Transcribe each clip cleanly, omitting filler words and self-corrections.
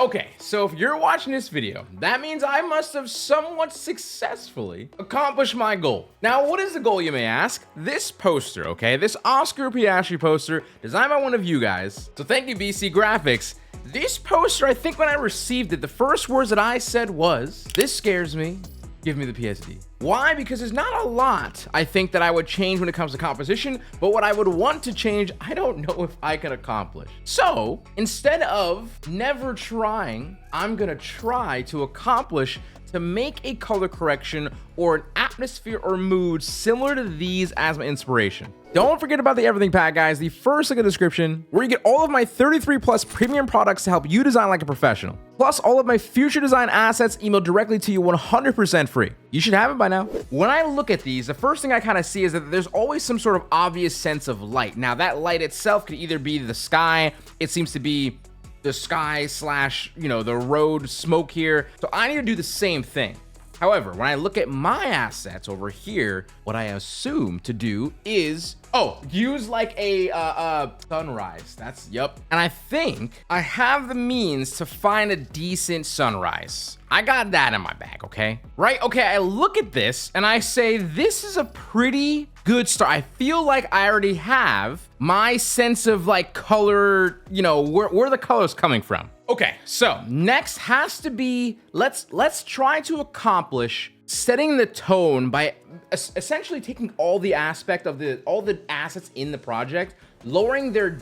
Okay, so if you're watching this video, that means I must have somewhat successfully accomplished my goal. Now, what is the goal, you may ask? This poster, okay? This Oscar Piastri poster designed by one of you guys. So thank you, BC Graphics. This poster, I think when I received it, the first words that I said was, "This scares me, give me the PSD." Why? Because there's not a lot I think that I would change when it comes to composition, but what I would want to change, I don't know if I can accomplish. So instead of never trying, I'm gonna try to accomplish to make a color correction or an atmosphere or mood similar to these as my inspiration. Don't forget about the everything pack, guys. The first link in the description, where you get all of my 33 plus premium products to help you design like a professional. Plus all of my future design assets emailed directly to you 100% free. You should have it by now. When I look at these, the first thing I kind of see is that there's always some sort of obvious sense of light. Now that light itself could either be the sky, it seems to be the sky slash, the road smoke here. So I need to do the same thing. However, when I look at my assets over here, what I assume to do is, use like a sunrise. Yep. And I think I have the means to find a decent sunrise. I got that in my bag, okay? Right? Okay, I look at this and I say, this is a pretty good start. I feel like I already have my sense of like color, where the color's coming from. Okay, so next has to be, let's try to accomplish setting the tone by essentially taking all the aspect of all the assets in the project, lowering their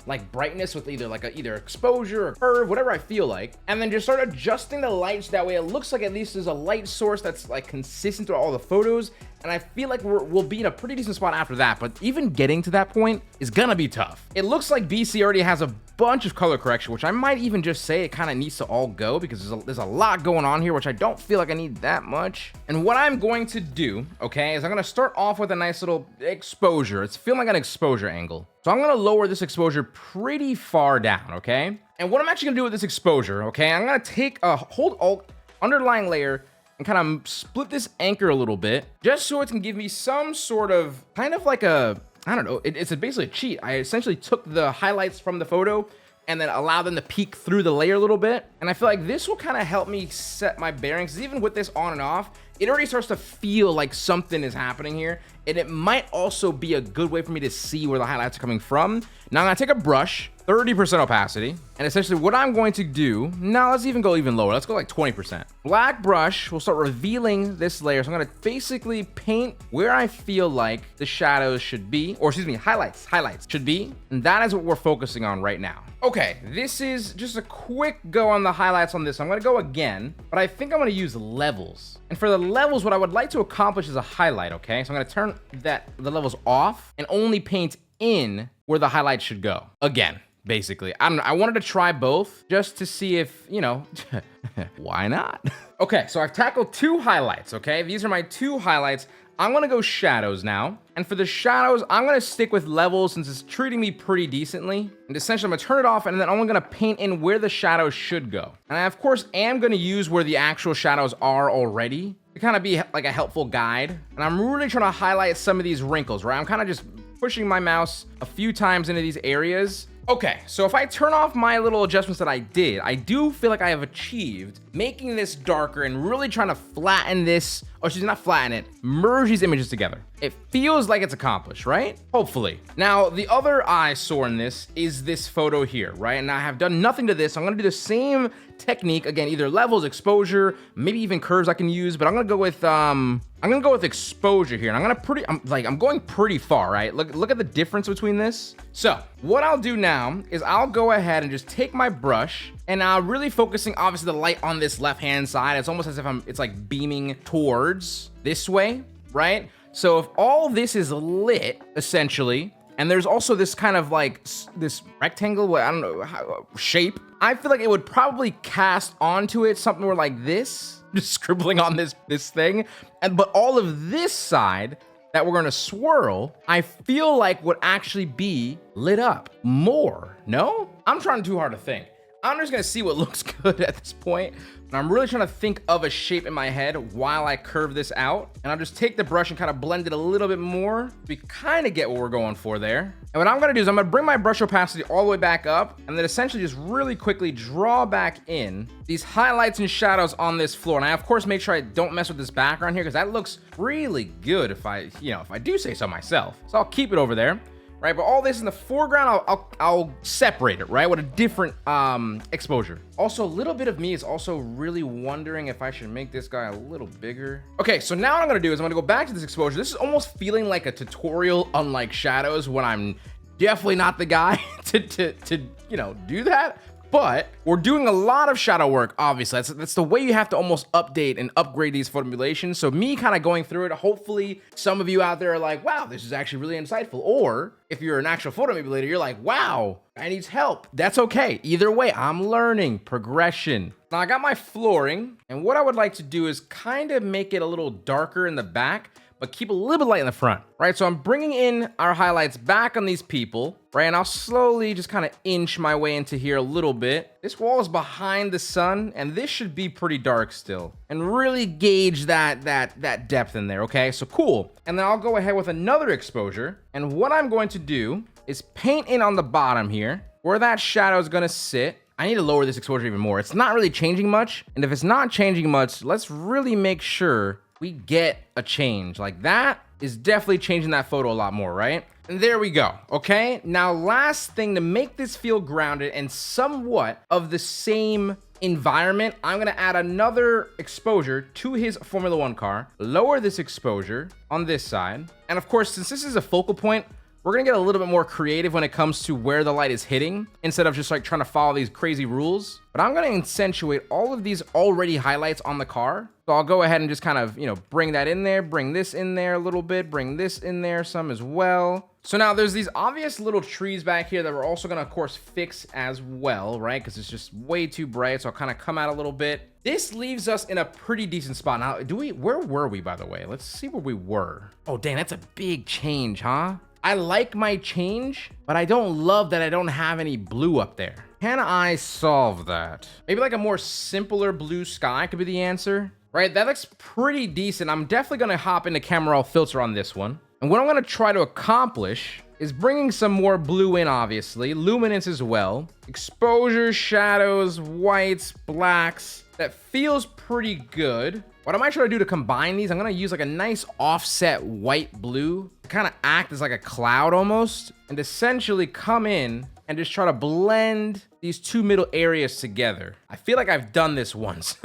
like brightness with either exposure or curve, whatever I feel like, and then just start adjusting the lights that way it looks like at least there's a light source that's like consistent through all the photos. And I feel like we'll be in a pretty decent spot after that, but even getting to that point is gonna be tough. It looks like BC already has a bunch of color correction, which I might even just say it kind of needs to all go because there's a lot going on here, which I don't feel like I need that much. And what I'm going to do, okay, is I'm gonna start off with a nice little exposure. It's feeling like an exposure angle. So I'm gonna lower this exposure pretty far down, okay? And what I'm actually gonna do with this exposure, okay, I'm gonna take a hold alt underlying layer and kind of split this anchor a little bit just so it can give me some sort of kind of like I don't know, it's basically a cheat. I essentially took the highlights from the photo and then allow them to peek through the layer a little bit. And I feel like this will kind of help me set my bearings. Even with this on and off, it already starts to feel like something is happening here. And it might also be a good way for me to see where the highlights are coming from. Now I'm gonna take a brush, 30% opacity, and essentially what I'm going to do, now let's even go even lower. Let's go like 20%. Black brush will start revealing this layer. So I'm gonna basically paint where I feel like the shadows should be, or excuse me, highlights should be. And that is what we're focusing on right now. Okay, this is just a quick go on the highlights on this. I'm gonna go again, but I think I'm gonna use levels. And for the levels, what I would like to accomplish is a highlight, okay? So I'm gonna turn the levels off and only paint in where the highlights should go. Again, basically. I wanted to try both just to see if, why not? Okay, so I've tackled two highlights, okay? These are my two highlights. I'm gonna go shadows now. And for the shadows, I'm gonna stick with levels since it's treating me pretty decently. And essentially, I'm gonna turn it off and then I'm gonna paint in where the shadows should go. And I, of course, am gonna use where the actual shadows are already to kind of be like a helpful guide. And I'm really trying to highlight some of these wrinkles, right? I'm kind of just pushing my mouse a few times into these areas. Okay, so if I turn off my little adjustments that I did, I do feel like I have achieved making this darker and really trying to flatten this, or she's not flatten it, merge these images together. It feels like it's accomplished, right? Hopefully. Now, the other eyesore in this is this photo here, right? And I have done nothing to this. I'm gonna do the same technique, again, either levels, exposure, maybe even curves I can use, but I'm gonna go with exposure here. And I'm going pretty far, right? Look at the difference between this. So what I'll do now is I'll go ahead and just take my brush and I'm really focusing obviously the light on this left-hand side. It's almost as if it's like beaming towards this way, right? So if all this is lit essentially, and there's also this kind of like this rectangle, I don't know, shape, I feel like it would probably cast onto it something more like this, just scribbling on this thing. But all of this side that we're gonna swirl, I feel like would actually be lit up more. No? I'm trying too hard to think. I'm just gonna see what looks good at this point. And I'm really trying to think of a shape in my head while I curve this out. And I'll just take the brush and kind of blend it a little bit more. We kind of get what we're going for there. And what I'm gonna do is I'm gonna bring my brush opacity all the way back up and then essentially just really quickly draw back in these highlights and shadows on this floor. And I of course make sure I don't mess with this background here because that looks really good if I do say so myself. So I'll keep it over there. Right, but all this in the foreground, I'll separate it, right, with a different exposure. Also, a little bit of me is also really wondering if I should make this guy a little bigger. Okay, so now what I'm gonna do is I'm gonna go back to this exposure. This is almost feeling like a tutorial, unlike shadows, when I'm definitely not the guy to do that. But we're doing a lot of shadow work, obviously. That's the way you have to almost update and upgrade these photo emulations. So me kind of going through it, hopefully some of you out there are like, wow, this is actually really insightful. Or if you're an actual photo emulator, you're like, wow, I need help. That's okay. Either way, I'm learning progression. Now I got my flooring, and what I would like to do is kind of make it a little darker in the back, but keep a little bit light in the front, right? So I'm bringing in our highlights back on these people, right? And I'll slowly just kind of inch my way into here a little bit. This wall is behind the sun, and this should be pretty dark still. And really gauge that depth in there, okay? So cool. And then I'll go ahead with another exposure. And what I'm going to do is paint in on the bottom here, where that shadow is gonna sit. I need to lower this exposure even more. It's not really changing much. And if it's not changing much, let's really make sure we get a change. Like that is definitely changing that photo a lot more, right? And there we go, okay? Now, last thing to make this feel grounded and somewhat of the same environment, I'm gonna add another exposure to his Formula One car, lower this exposure on this side. And of course, since this is a focal point, we're gonna get a little bit more creative when it comes to where the light is hitting instead of just like trying to follow these crazy rules. But I'm gonna accentuate all of these already highlights on the car. So I'll go ahead and just kind of, bring that in there, bring this in there a little bit, bring this in there some as well. So now there's these obvious little trees back here that we're also gonna, of course, fix as well, right? Because it's just way too bright, so I'll kind of come out a little bit. This leaves us in a pretty decent spot. Now, where were we, by the way? Let's see where we were. Oh, dang, that's a big change, huh? I like my change, but I don't love that I don't have any blue up there. Can I solve that? Maybe like a more simpler blue sky could be the answer, right? That looks pretty decent. I'm definitely gonna hop into camera raw filter on this one. And what I'm gonna try to accomplish is bringing some more blue in, obviously, luminance as well, exposure, shadows, whites, blacks. That feels pretty good. What I might try to do to combine these, I'm gonna use like a nice offset white blue to kind of act as like a cloud almost, and essentially come in and just try to blend these two middle areas together. I feel like I've done this once.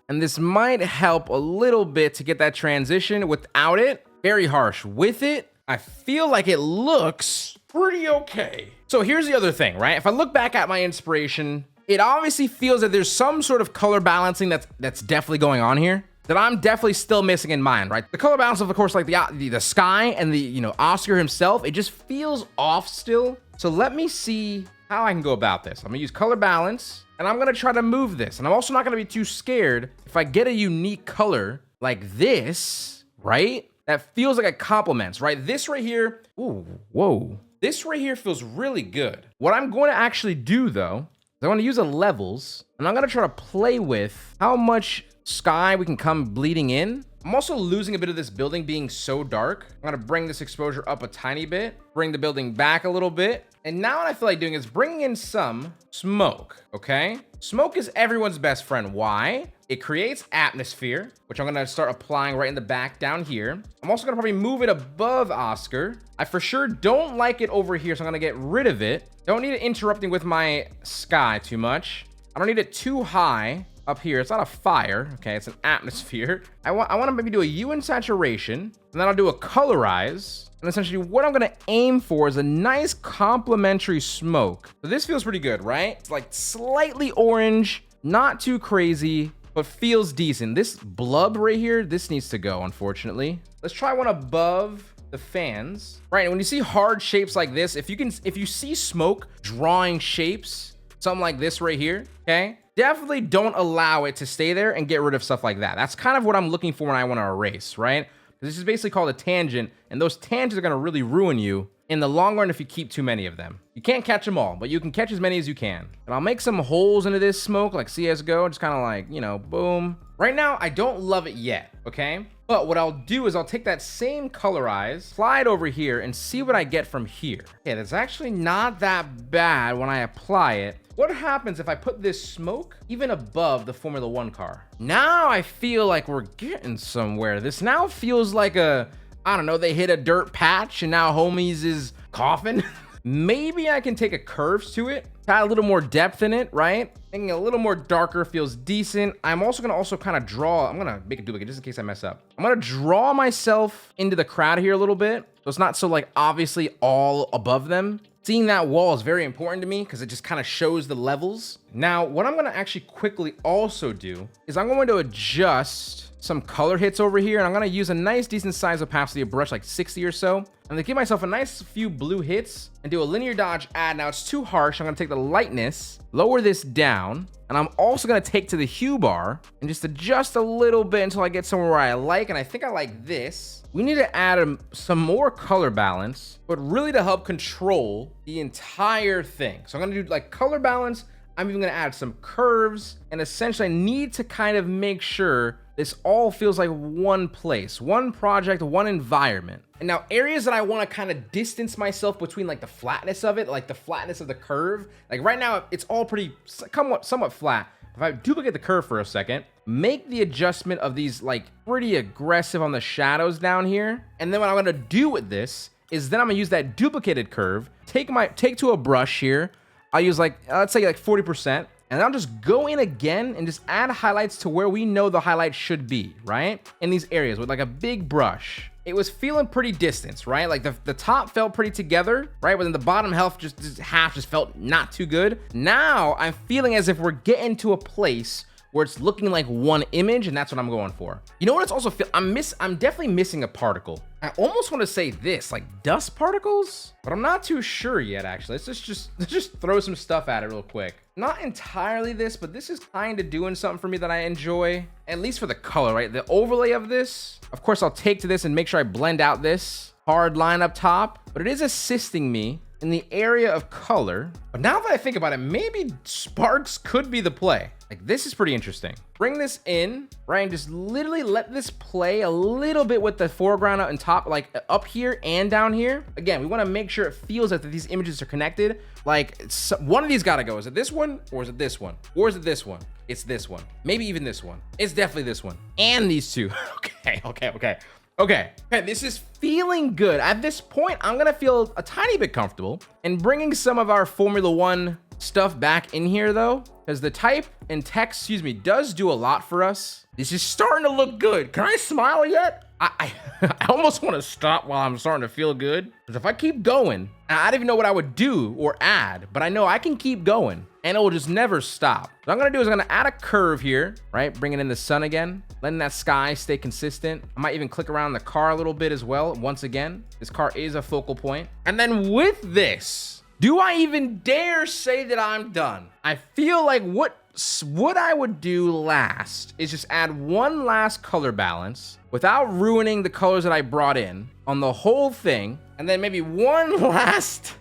And this might help a little bit to get that transition. Without it, very harsh. With it, I feel like it looks pretty okay. So here's the other thing, right? If I look back at my inspiration, it obviously feels that there's some sort of color balancing that's definitely going on here that I'm definitely still missing in mine, right? The color balance of course, like the sky and the, Oscar himself, it just feels off still. So let me see how I can go about this. I'm gonna use color balance, and I'm gonna try to move this. And I'm also not gonna be too scared if I get a unique color like this, right? That feels like it complements, right? This right here, ooh, whoa. This right here feels really good. What I'm going to actually do though, is I want to use the levels, and I'm gonna try to play with how much sky we can come bleeding in. I'm also losing a bit of this building being so dark. I'm gonna bring this exposure up a tiny bit, bring the building back a little bit. And now what I feel like doing is bringing in some smoke, okay? Smoke is everyone's best friend. Why? It creates atmosphere, which I'm gonna start applying right in the back down here. I'm also gonna probably move it above Oscar. I for sure don't like it over here, so I'm gonna get rid of it. Don't need it interrupting with my sky too much. I don't need it too high up here. It's not a fire, okay? It's an atmosphere. I want to maybe do a hue and saturation, and then I'll do a colorize. And essentially what I'm gonna aim for is a nice complementary smoke. So this feels pretty good, right? It's like slightly orange, not too crazy, but feels decent. This blub right here, this needs to go, unfortunately. Let's try one above the fans. Right, and when you see hard shapes like this, if you see smoke drawing shapes, something like this right here, okay? Definitely don't allow it to stay there and get rid of stuff like that. That's kind of what I'm looking for when I want to erase, right? This is basically called a tangent, and those tangents are going to really ruin you in the long run if you keep too many of them. You can't catch them all, but you can catch as many as you can. And I'll make some holes into this smoke like CSGO, just kind of like, you know, boom. Right now, I don't love it yet, okay? But what I'll do is I'll take that same colorize, apply it over here, and see what I get from here. Okay, that's actually not that bad when I apply it. What happens if I put this smoke even above the Formula 1 car? Now I feel like we're getting somewhere. This now feels like a, I don't know, they hit a dirt patch and now homies is coughing. Maybe I can take a curves to it, add a little more depth in it, right? Making it a little more darker feels decent. I'm also gonna kind of draw, I'm gonna make a duplicate just in case I mess up. I'm gonna draw myself into the crowd here a little bit. So it's not so like obviously all above them. Seeing that wall is very important to me because it just kind of shows the levels. Now, what I'm gonna actually quickly also do is I'm going to adjust some color hits over here, and I'm gonna use a nice decent size opacity of brush, like 60 or so. I'm gonna give myself a nice few blue hits and do a linear dodge add. Now it's too harsh. I'm gonna take the lightness, lower this down, and I'm also gonna take to the hue bar and just adjust a little bit until I get somewhere where I like, and I think I like this. We need to add some more color balance, but really to help control the entire thing. So I'm gonna do like color balance. I'm even gonna add some curves, and essentially I need to kind of make sure this all feels like one place, one project, one environment. And now areas that I wanna kind of distance myself between like the flatness of it, like the flatness of the curve. Like right now, it's all pretty somewhat flat. If I duplicate the curve for a second, make the adjustment of these like pretty aggressive on the shadows down here. And then what I'm gonna do with this is then I'm gonna use that duplicated curve, take to a brush here. I'll use like, let's say like 40%. And I'll just go in again and just add highlights to where we know the highlight should be, right? In these areas with like a big brush. It was feeling pretty distant, right? Like the top felt pretty together, right? But then the bottom half just felt not too good. Now I'm feeling as if we're getting to a place where it's looking like one image, and that's what I'm going for. You know what it's also feel? I'm definitely missing a particle. I almost want to say this, like dust particles, but I'm not too sure yet, actually. Let's just throw some stuff at it real quick. Not entirely this, but this is kind of doing something for me that I enjoy, at least for the color, right? The overlay of this, of course, I'll take to this and make sure I blend out this hard line up top, but it is assisting me in the area of color. But now that I think about it, maybe sparks could be the play. Like this is pretty interesting. Bring this in, right? And just literally let this play a little bit with the foreground out and top, like up here and down here. Again, we want to make sure it feels like that these images are connected. Like one of these gotta go. Is it this one or is it this one? Or is it this one? It's this one. Maybe even this one. It's definitely this one. And these two. Okay, this is feeling good. At this point, I'm gonna feel a tiny bit comfortable in bringing some of our Formula 1 stuff back in here though, because the type and text, does do a lot for us. This is starting to look good. Can I smile yet? I almost want to stop while I'm starting to feel good. Because if I keep going, I don't even know what I would do or add, but I know I can keep going and it will just never stop. What I'm gonna do is I'm gonna add a curve here, right? Bringing in the sun again, letting that sky stay consistent. I might even click around the car a little bit as well. Once again, this car is a focal point. And then with this, do I even dare say that I'm done? I feel like what I would do last is just add one last color balance without ruining the colors that I brought in on the whole thing. And then maybe one last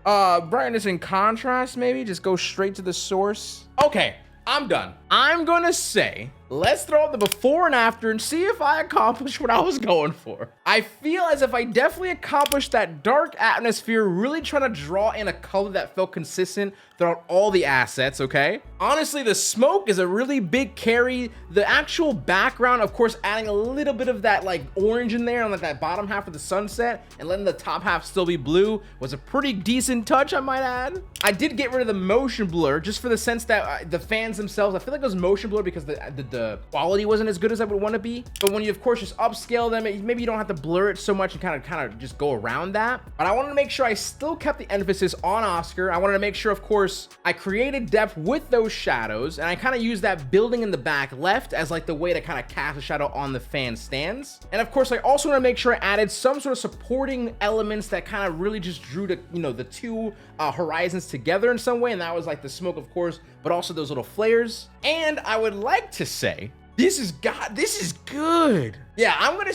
brightness and contrast, maybe just go straight to the source. Okay, I'm done. I'm gonna say, let's throw up the before and after and see if I accomplished what I was going for. I feel as if I definitely accomplished that dark atmosphere, really trying to draw in a color that felt consistent throughout all the assets, okay? Honestly, the smoke is a really big carry. The actual background, of course, adding a little bit of that like orange in there on like that bottom half of the sunset and letting the top half still be blue was a pretty decent touch, I might add. I did get rid of the motion blur just for the sense that the fans themselves, I feel like it was motion blur because the quality wasn't as good as I would want to be. But when you, of course, just upscale them, maybe you don't have to blur it so much and kind of just go around that. But I wanted to make sure I still kept the emphasis on Oscar. I wanted to make sure, of course, I created depth with those shadows, and I kind of used that building in the back left as like the way to kind of cast a shadow on the fan stands. And of course, I also want to make sure I added some sort of supporting elements that kind of really just drew the two horizons together in some way, and that was like the smoke, of course, but also those little flares. And I would like to say This is good. Yeah, I'm gonna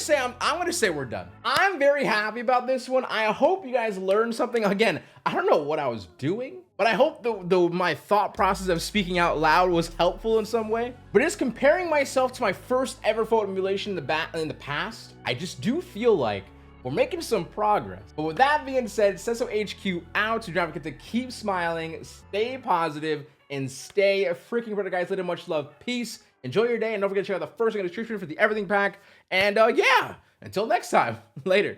say we're done. I'm very happy about this one. I hope you guys learned something. Again, I don't know what I was doing, but I hope my thought process of speaking out loud was helpful in some way. But just comparing myself to my first ever photo emulation in the past, I just do feel like we're making some progress. But with that being said, Seso HQ out. So don't forget to keep smiling, stay positive, and stay freaking productive, guys. Later, much love, peace. Enjoy your day, and don't forget to check out the first link in the description for the everything pack. And yeah, until next time, later.